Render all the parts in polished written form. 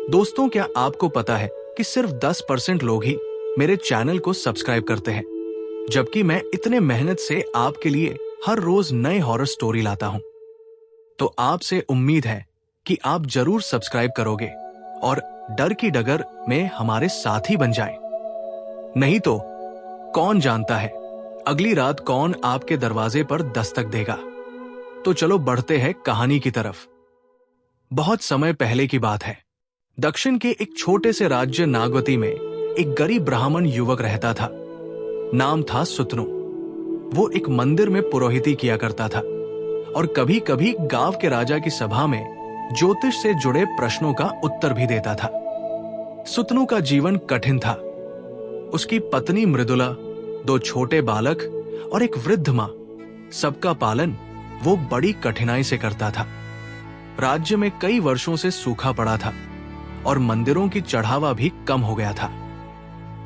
दोस्तों, क्या आपको पता है कि सिर्फ 10% लोग ही मेरे चैनल को सब्सक्राइब करते हैं, जबकि मैं इतने मेहनत से आपके लिए हर रोज नए हॉरर स्टोरी लाता हूं। तो आपसे उम्मीद है कि आप जरूर सब्सक्राइब करोगे और डर की डगर में हमारे साथी बन जाएं। नहीं तो कौन जानता है अगली रात कौन आपके दरवाजे पर दस्तक देगा। तो चलो बढ़ते हैं कहानी की तरफ। बहुत समय पहले की बात है। दक्षिण के एक छोटे से राज्य नागवती में एक गरीब ब्राह्मण युवक रहता था। नाम था सुतनु। वो एक मंदिर में पुरोहिती किया करता था और कभी कभी गांव के राजा की सभा में ज्योतिष से जुड़े प्रश्नों का उत्तर भी देता था। सुतनु का जीवन कठिन था। उसकी पत्नी मृदुला, 2 छोटे बालक और एक वृद्ध मां, सबका पालन वो बड़ी कठिनाई से करता था। राज्य में कई वर्षों से सूखा पड़ा था और मंदिरों की चढ़ावा भी कम हो गया था।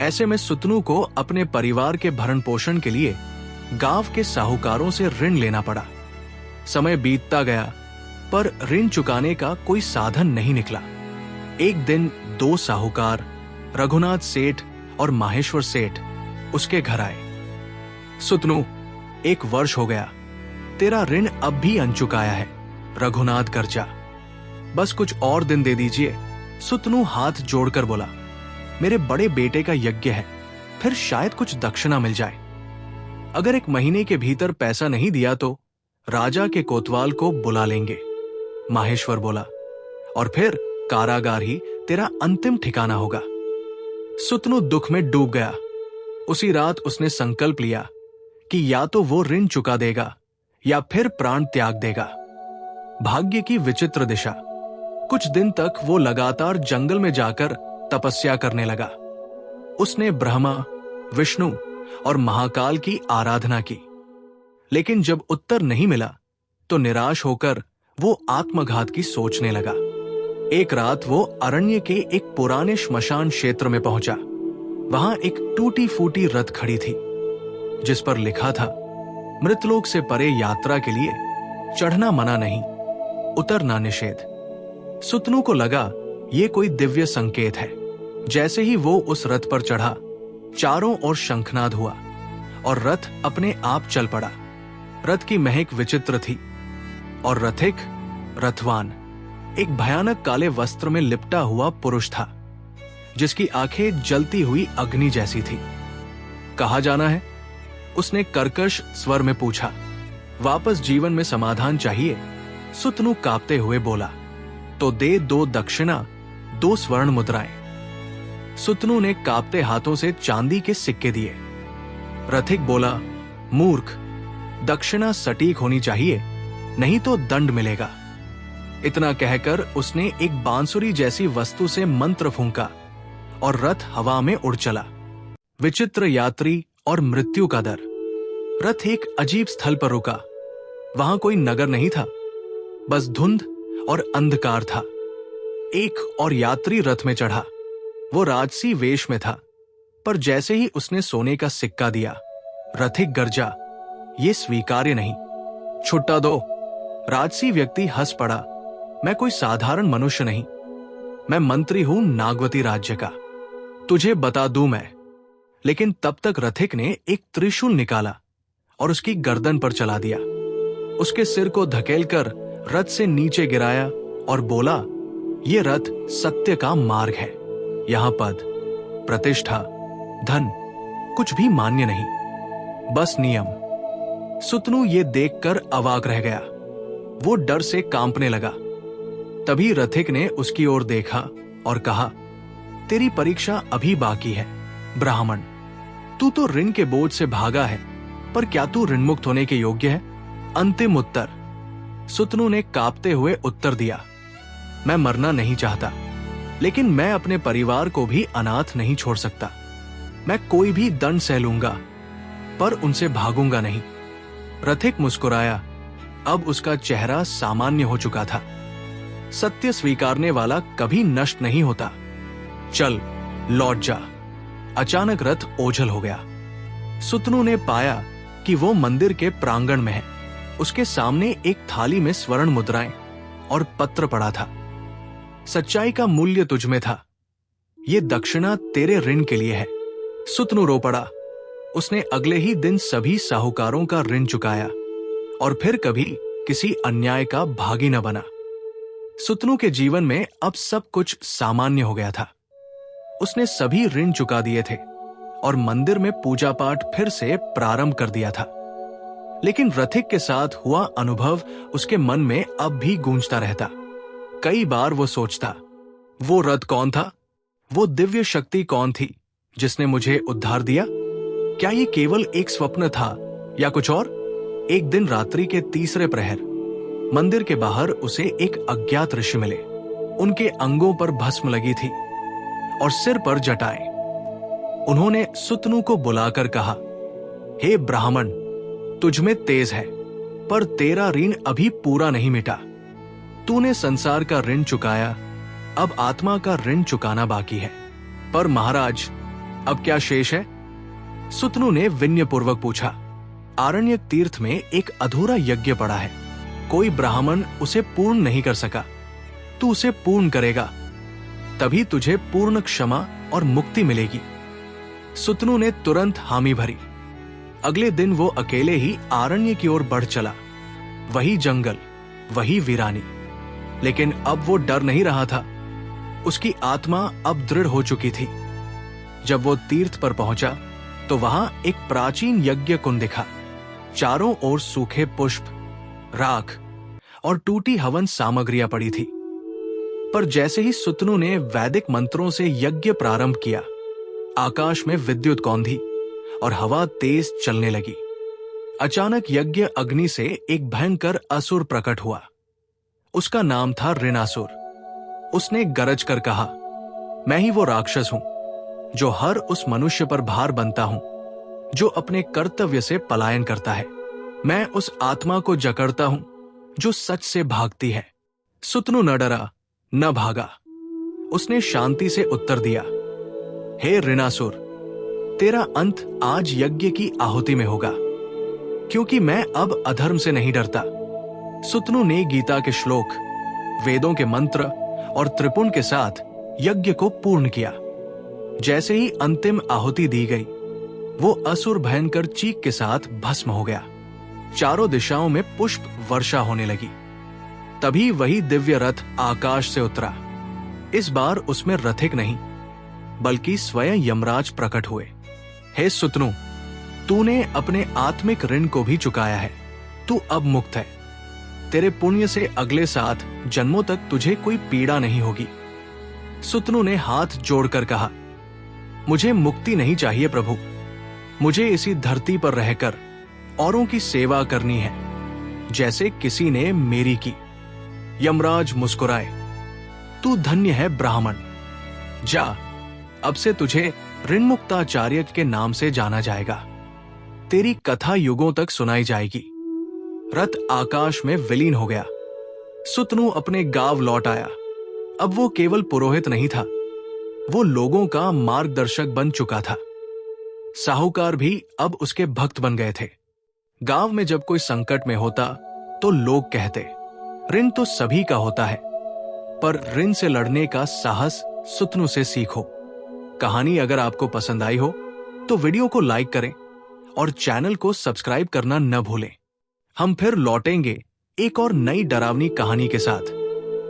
ऐसे में सुतनु को अपने परिवार के भरण पोषण के लिए गांव के साहूकारों से ऋण लेना पड़ा। समय बीतता गया पर ऋण चुकाने का कोई साधन नहीं निकला। एक दिन 2 साहूकार, रघुनाथ सेठ और माहेश्वर सेठ, उसके घर आए। सुतनु, 1 वर्ष हो गया, तेरा ऋण अब भी अनचुकाया है। रघुनाथ गर्जा। बस कुछ और दिन दे दीजिए। सुतनु हाथ जोड़कर बोला, मेरे बड़े बेटे का यज्ञ है, फिर शायद कुछ दक्षिणा मिल जाए। अगर 1 महीने के भीतर पैसा नहीं दिया तो राजा के कोतवाल को बुला लेंगे, माहेश्वर बोला, और फिर कारागार ही तेरा अंतिम ठिकाना होगा। सुतनु दुख में डूब गया। उसी रात उसने संकल्प लिया कि या तो वो ऋण चुका देगा या फिर प्राण त्याग देगा। भाग्य की विचित्र दिशा। कुछ दिन तक वो लगातार जंगल में जाकर तपस्या करने लगा। उसने ब्रह्मा, विष्णु और महाकाल की आराधना की, लेकिन जब उत्तर नहीं मिला तो निराश होकर वो आत्मघात की सोचने लगा। एक रात वो अरण्य के एक पुराने श्मशान क्षेत्र में पहुंचा। वहां एक टूटी फूटी रथ खड़ी थी, जिस पर लिखा था, मृतलोक से परे यात्रा के लिए चढ़ना मना नहीं, उतरना निषेध। सुतनु को लगा ये कोई दिव्य संकेत है। जैसे ही वो उस रथ पर चढ़ा, चारों ओर शंखनाद हुआ और रथ अपने आप चल पड़ा। रथ की महक विचित्र थी और रथिक, रथवान, एक भयानक काले वस्त्र में लिपटा हुआ पुरुष था, जिसकी आंखें जलती हुई अग्नि जैसी थी। कहाँ जाना है? उसने कर्कश स्वर में पूछा। वापस जीवन में समाधान चाहिए, सुतनु कांपते हुए बोला। तो दे 2 दक्षिणा, 2 स्वर्ण मुद्राएं। सुतनु ने कांपते हाथों से चांदी के सिक्के दिए। रथिक बोला, मूर्ख, दक्षिणा सटीक होनी चाहिए, नहीं तो दंड मिलेगा। इतना कहकर उसने एक बांसुरी जैसी वस्तु से मंत्र फूंका और रथ हवा में उड़ चला। विचित्र यात्री और मृत्यु का डर। रथ एक अजीब स्थल पर रुका। वहां कोई नगर नहीं था, बस धुंध और अंधकार था। एक और यात्री रथ में चढ़ा। वो राजसी वेश में था, पर जैसे ही उसने सोने का सिक्का दिया, रथिक गर्जा, ये स्वीकार्य नहीं, छुट्टा दो। राजसी व्यक्ति हंस पड़ा, मैं कोई साधारण मनुष्य नहीं, मैं मंत्री हूं नागवती राज्य का, तुझे बता दूं मैं। लेकिन तब तक रथिक ने एक त्रिशूल निकाला और उसकी गर्दन पर चला दिया। उसके सिर को धकेलकर रथ से नीचे गिराया और बोला, ये रथ सत्य का मार्ग है। यहां पद, प्रतिष्ठा, धन कुछ भी मान्य नहीं, बस नियम। सुतनु ये देखकर अवाक रह गया। वो डर से कांपने लगा। तभी रथिक ने उसकी ओर देखा और कहा, तेरी परीक्षा अभी बाकी है ब्राह्मण। तू तो ऋण के बोझ से भागा है, पर क्या तू ऋण मुक्त होने के योग्य है? अंतिम उत्तर। सुतनु ने कांपते हुए उत्तर दिया, मैं मरना नहीं चाहता, लेकिन मैं अपने परिवार को भी अनाथ नहीं छोड़ सकता। मैं कोई भी दंड सह लूंगा, पर उनसे भागूंगा नहीं। रथिक मुस्कुराया। अब उसका चेहरा सामान्य हो चुका था। सत्य स्वीकारने वाला कभी नष्ट नहीं होता। चल, लौट जा। अचानक रथ ओझल हो गया। सुतनु ने पाया कि वो मंदिर के प्रांगण में है। उसके सामने एक थाली में स्वर्ण मुद्राएं और पत्र पड़ा था। सच्चाई का मूल्य तुझ में था। ये दक्षिणा तेरे ऋण के लिए है। सुतनु रो पड़ा। उसने अगले ही दिन सभी साहूकारों का ऋण चुकाया और फिर कभी किसी अन्याय का भागी न बना। सुतनु के जीवन में अब सब कुछ सामान्य हो गया था। उसने सभी ऋण चुका दिए थे और मंदिर में पूजा पाठ फिर से प्रारंभ कर दिया था। लेकिन रथिक के साथ हुआ अनुभव उसके मन में अब भी गूंजता रहता। कई बार वो सोचता, वो रथ कौन था? वो दिव्य शक्ति कौन थी जिसने मुझे उद्धार दिया? क्या ये केवल एक स्वप्न था या कुछ और? एक दिन रात्रि के तीसरे प्रहर मंदिर के बाहर उसे एक अज्ञात ऋषि मिले। उनके अंगों पर भस्म लगी थी और सिर पर जटाएं। उन्होंने सुतनु को बुलाकर कहा, हे ब्राह्मण, तुझमें तेज है, पर तेरा ऋण अभी पूरा नहीं मिटा। तूने संसार का ऋण चुकाया, अब आत्मा का ऋण चुकाना बाकी है। पर महाराज, अब क्या शेष है? सुतनु ने विनयपूर्वक पूछा। आरण्यक तीर्थ में एक अधूरा यज्ञ पड़ा है। कोई ब्राह्मण उसे पूर्ण नहीं कर सका। तू उसे पूर्ण करेगा, तभी तुझे पूर्ण क्षमा और मुक्ति मिलेगी। सुतनु ने तुरंत हामी भरी। अगले दिन वो अकेले ही आरण्य की ओर बढ़ चला। वही जंगल, वही वीरानी। लेकिन अब वो डर नहीं रहा था। उसकी आत्मा अब दृढ़ हो चुकी थी। जब वो तीर्थ पर पहुंचा तो वहां एक प्राचीन यज्ञ कुंड दिखा। चारों ओर सूखे पुष्प, राख और टूटी हवन सामग्रियां पड़ी थी। पर जैसे ही सुतनु ने वैदिक मंत्रों से यज्ञ प्रारंभ किया, आकाश में विद्युत कौंधी और हवा तेज चलने लगी। अचानक यज्ञ अग्नि से एक भयंकर असुर प्रकट हुआ। उसका नाम था ऋणासुर। उसने गरज कर कहा, मैं ही वो राक्षस हूं जो हर उस मनुष्य पर भार बनता हूं जो अपने कर्तव्य से पलायन करता है। मैं उस आत्मा को जकड़ता हूं जो सच से भागती है। सुतनु न डरा, न भागा। उसने शांति से उत्तर दिया, हे ऋणासुर, तेरा अंत आज यज्ञ की आहुति में होगा, क्योंकि मैं अब अधर्म से नहीं डरता। सुतनु ने गीता के श्लोक, वेदों के मंत्र और त्रिपुण के साथ यज्ञ को पूर्ण किया। जैसे ही अंतिम आहुति दी गई, वो असुर भयंकर चीख के साथ भस्म हो गया। चारों दिशाओं में पुष्प वर्षा होने लगी। तभी वही दिव्य रथ आकाश से उतरा। इस बार उसमें रथिक नहीं, बल्कि स्वयं यमराज प्रकट हुए। हे सुतनु, तूने अपने आत्मिक ऋण को भी चुकाया है। तू अब मुक्त है। तेरे पुण्य से अगले 7 जन्मों तक तुझे कोई पीड़ा नहीं होगी। सुतनु ने हाथ जोड़कर कहा, मुझे मुक्ति नहीं चाहिए प्रभु। मुझे इसी धरती पर रहकर औरों की सेवा करनी है, जैसे किसी ने मेरी की। यमराज मुस्कुराए, तू धन्य है ब्राह्मण। जा, अब से तुझे ऋणमुक्ताचार्य के नाम से जाना जाएगा। तेरी कथा युगों तक सुनाई जाएगी। रथ आकाश में विलीन हो गया। सुतनु अपने गांव लौट आया। अब वो केवल पुरोहित नहीं था, वो लोगों का मार्गदर्शक बन चुका था। साहूकार भी अब उसके भक्त बन गए थे। गांव में जब कोई संकट में होता तो लोग कहते, ऋण तो सभी का होता है, पर ऋण से लड़ने का साहस सुतनु से सीखो। कहानी अगर आपको पसंद आई हो तो वीडियो को लाइक करें और चैनल को सब्सक्राइब करना न भूलें। हम फिर लौटेंगे एक और नई डरावनी कहानी के साथ।